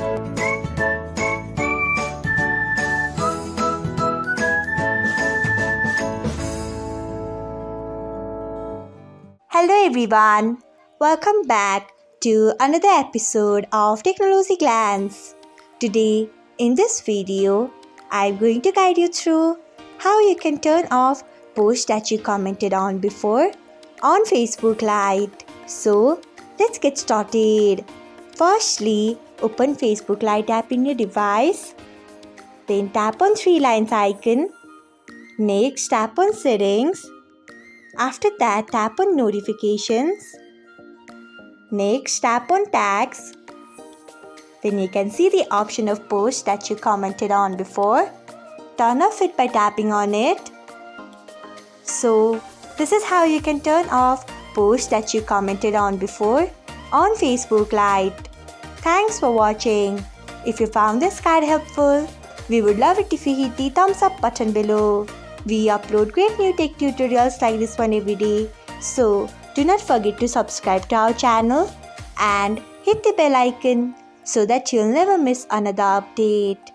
Hello everyone, welcome back to another episode of Technologyglance. Today in this video, I'm going to guide you through how you can turn off posts that you commented on before on Facebook Lite. So let's get started. Firstly, open Facebook Lite app in your device. Then tap on three lines icon. Next, tap on settings. After that, tap on notifications. Next, tap on tags. Then you can see the option of posts that you commented on before. Turn off it by tapping on it. So, this is how you can turn off posts that you commented on before on Facebook Lite. Thanks for watching. If you found this guide helpful, we would love it if you hit the thumbs up button below. We upload great new tech tutorials like this one every day. So, do not forget to subscribe to our channel and hit the bell icon so that you'll never miss another update.